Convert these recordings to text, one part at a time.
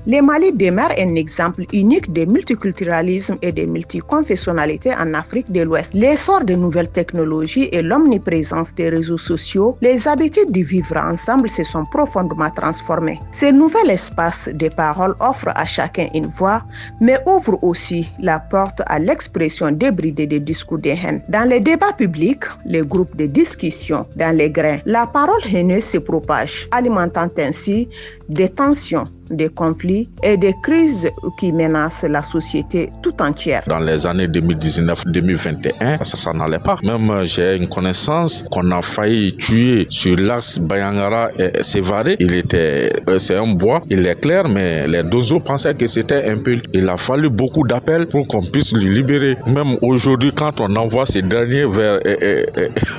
Le Mali demeure un exemple unique de multiculturalisme et de multiconfessionnalité en Afrique de l'Ouest. L'essor de nouvelles technologies et l'omniprésence des réseaux sociaux, les habitudes de vivre ensemble se sont profondément transformées. Ce nouvel espace de parole offre à chacun une voix, mais ouvre aussi la porte à l'expression débridée des discours de haine. Dans les débats publics, les groupes de discussion, dans les grains, la parole haineuse se propage, alimentant ainsi des tensions, des conflits et des crises qui menacent la société tout entière. Dans les années 2019-2021, ça n'allait pas. Même j'ai une connaissance qu'on a failli tuer sur l'axe Bayangara et Sévaré. C'est un bois, il est clair, mais les Dozo pensaient que c'était un peu. Il a fallu beaucoup d'appels pour qu'on puisse le libérer. Même aujourd'hui, quand on envoie ces derniers vers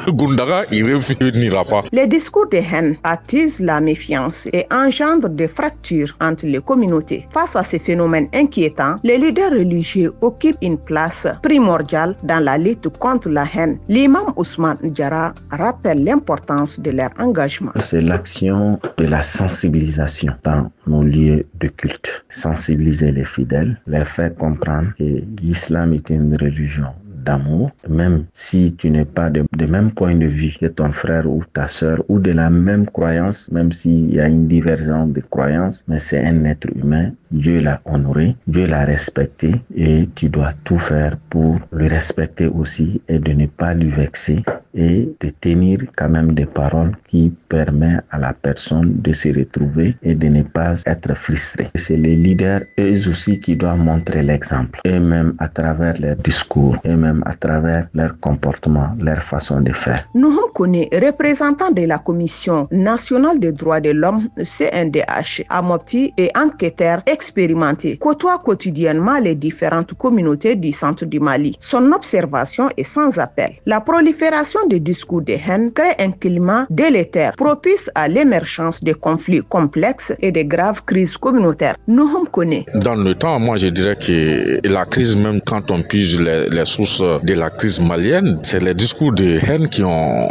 Gundara, il ne reviendra pas. Les discours de haine attisent la méfiance et engendrent des fractures entre les communautés. Face à ces phénomènes inquiétants, les leaders religieux occupent une place primordiale dans la lutte contre la haine. L'imam Ousmane Diarra rappelle l'importance de leur engagement. C'est l'action de la sensibilisation dans nos lieux de culte. Sensibiliser les fidèles, leur faire comprendre que l'islam est une religion d'amour, même si tu n'es pas de même point de vue que ton frère ou ta sœur ou de la même croyance, même s'il y a une divergence de croyances, mais c'est un être humain. Dieu l'a honoré, Dieu l'a respecté et tu dois tout faire pour le respecter aussi et de ne pas lui vexer et de tenir quand même des paroles qui permettent à la personne de se retrouver et de ne pas être frustré. C'est les leaders eux aussi qui doivent montrer l'exemple, eux-mêmes à travers leurs discours, eux-mêmes à travers leur comportement, leur façon de faire. Nuhum Kone, représentant de la Commission nationale des droits de l'homme, CNDH, à Mopti et enquêteur expérimenté, côtoie quotidiennement les différentes communautés du centre du Mali. Son observation est sans appel. La prolifération des discours de haine crée un climat délétère, propice à l'émergence de conflits complexes et de graves crises communautaires. Nuhum Kone. Dans le temps, moi je dirais que la crise, même quand on pige les sources de la crise malienne, c'est les discours de haine qui ont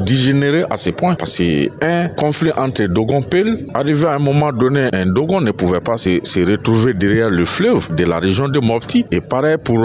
dégénéré à ce point. Parce qu'un conflit entre Dogon Pel, arrivé à un moment donné, un Dogon ne pouvait pas se retrouver derrière le fleuve de la région de Mopti. Et pareil pour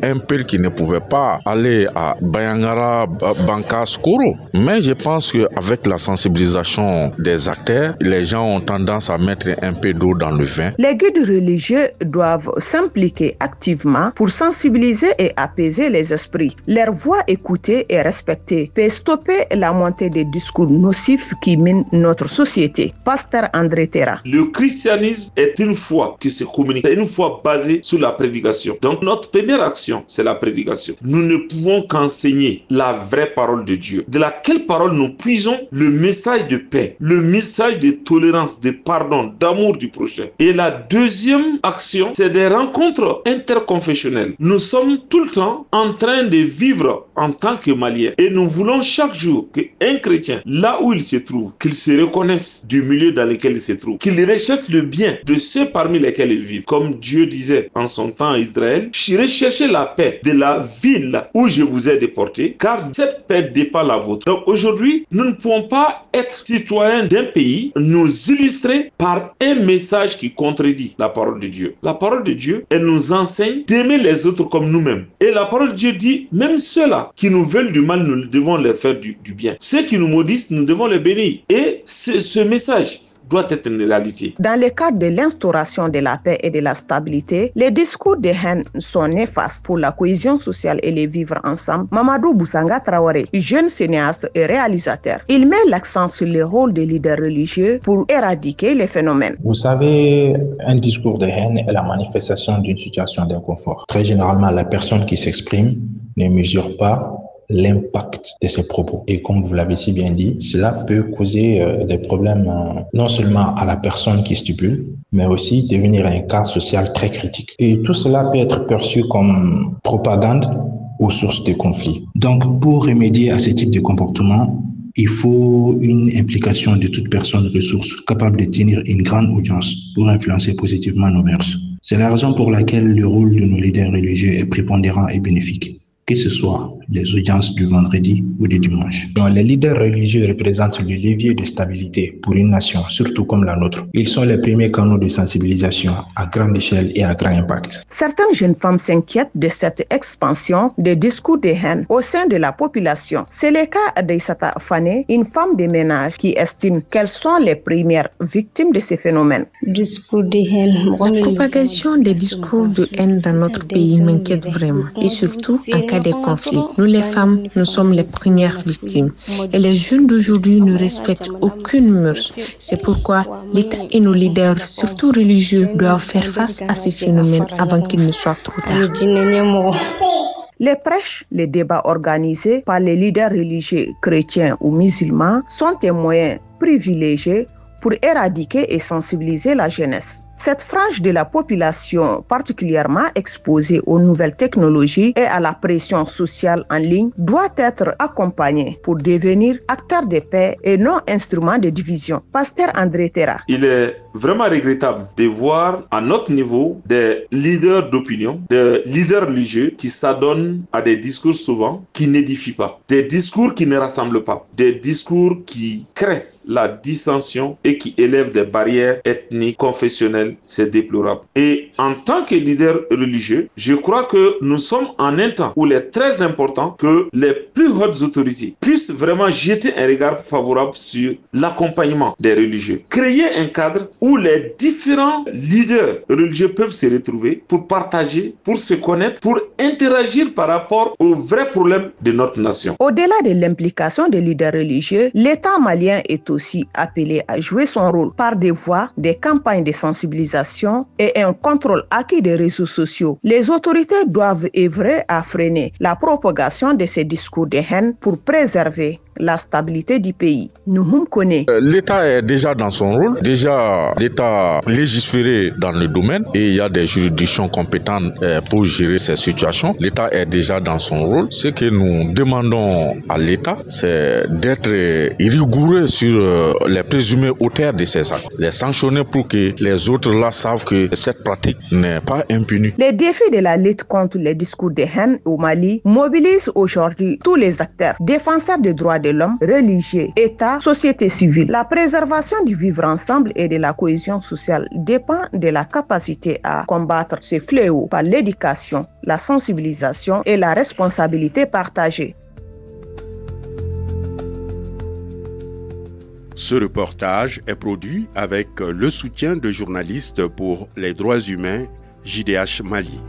un Pel qui ne pouvait pas aller à Bayangara, Banka, Skoro. Mais je pense qu'avec la sensibilisation des acteurs, les gens ont tendance à mettre un peu d'eau dans le vin. Les guides religieux doivent s'impliquer activement pour sensibiliser et apaiser les esprits. Leur voix écoutée et respectée peut stopper la montée des discours nocifs qui minent notre société. Pasteur André Terra. Le christianisme est une foi qui se communique, c'est une foi basée sur la prédication. Donc notre première action, c'est la prédication. Nous ne pouvons qu'enseigner la vraie parole de Dieu, de laquelle parole nous puisons le message de paix, le message de tolérance, de pardon, d'amour du prochain. Et la deuxième action, c'est des rencontres interconfessionnelles. Nous sommes tout le temps en train de vivre en tant que Maliens et nous voulons chaque jour qu'un chrétien, là où il se trouve, qu'il se reconnaisse du milieu dans lequel il se trouve, qu'il recherche le bien de ceux parmi lesquels il vit. Comme Dieu disait en son temps à Israël, recherchez la paix de la ville où je vous ai déporté, car cette paix dépend la vôtre. Donc aujourd'hui, nous ne pouvons pas être citoyens d'un pays, nous illustrer par un message qui contredit la parole de Dieu. La parole de Dieu, elle nous enseigne d'aimer les autres comme nous-mêmes. Et la parole de Dieu dit, même ceux-là qui nous veulent du mal, nous devons leur faire du bien. Ceux qui nous maudissent, nous devons les bénir. Et ce message doit être une réalité. Dans le cadre de l'instauration de la paix et de la stabilité, les discours de haine sont néfastes pour la cohésion sociale et le vivre ensemble. Mamadou Boussanga Traoré, jeune cinéaste et réalisateur, il met l'accent sur le rôle des leaders religieux pour éradiquer les phénomènes. Vous savez, un discours de haine est la manifestation d'une situation d'inconfort. Très généralement, la personne qui s'exprime ne mesure pas l'impact de ces propos. Et comme vous l'avez si bien dit, cela peut causer des problèmes non seulement à la personne qui stipule, mais aussi devenir un cas social très critique. Et tout cela peut être perçu comme propagande aux sources de conflits. Donc, pour remédier à ce type de comportement, il faut une implication de toute personne ressource capable de tenir une grande audience pour influencer positivement nos mœurs. C'est la raison pour laquelle le rôle de nos leaders religieux est prépondérant et bénéfique. Que ce soit les audiences du vendredi ou du dimanche. Donc, les leaders religieux représentent le levier de stabilité pour une nation, surtout comme la nôtre. Ils sont les premiers canaux de sensibilisation à grande échelle et à grand impact. Certaines jeunes femmes s'inquiètent de cette expansion des discours de haine au sein de la population. C'est le cas d'Aïssata Fane, une femme de ménage qui estime qu'elles sont les premières victimes de ces phénomènes. La propagation des discours de haine dans notre pays m'inquiète vraiment, et surtout en cas de conflit. Nous les femmes, nous sommes les premières victimes. Et les jeunes d'aujourd'hui ne respectent aucune mœurs. C'est pourquoi l'État et nos leaders, surtout religieux, doivent faire face à ces phénomènes avant qu'il ne soit trop tard. Les prêches, les débats organisés par les leaders religieux chrétiens ou musulmans sont des moyens privilégiés pour éradiquer et sensibiliser la jeunesse. Cette frange de la population particulièrement exposée aux nouvelles technologies et à la pression sociale en ligne doit être accompagnée pour devenir acteur de paix et non instrument de division. Pasteur André Terra. Il est vraiment regrettable de voir à notre niveau des leaders d'opinion, des leaders religieux qui s'adonnent à des discours souvent qui n'édifient pas, des discours qui ne rassemblent pas, des discours qui créent la dissension et qui élèvent des barrières ethniques, confessionnelles. C'est déplorable. Et en tant que leader religieux, je crois que nous sommes en un temps où il est très important que les plus hautes autorités puissent vraiment jeter un regard favorable sur l'accompagnement des religieux. Créer un cadre où les différents leaders religieux peuvent se retrouver pour partager, pour se connaître, pour interagir par rapport aux vrais problèmes de notre nation. Au-delà de l'implication des leaders religieux, l'État malien est aussi appelé à jouer son rôle par des voies, des campagnes de sensibilisation et un contrôle accru des réseaux sociaux. Les autorités doivent œuvrer à freiner la propagation de ces discours de haine pour préserver la stabilité du pays. Nous connaissons. L'État est déjà dans son rôle. Déjà, l'État légiféré dans le domaine et il y a des juridictions compétentes pour gérer ces situations. L'État est déjà dans son rôle. Ce que nous demandons à l'État, c'est d'être rigoureux sur les présumés auteurs de ces actes, les sanctionner pour que les autres là savent que cette pratique n'est pas impunie. Les défis de la lutte contre les discours de haine au Mali mobilisent aujourd'hui tous les acteurs, défenseurs des droits de l'homme, religieux, État, société civile. La préservation du vivre ensemble et de la cohésion sociale dépend de la capacité à combattre ces fléaux par l'éducation, la sensibilisation et la responsabilité partagée. Ce reportage est produit avec le soutien de journalistes pour les droits humains JDH Mali.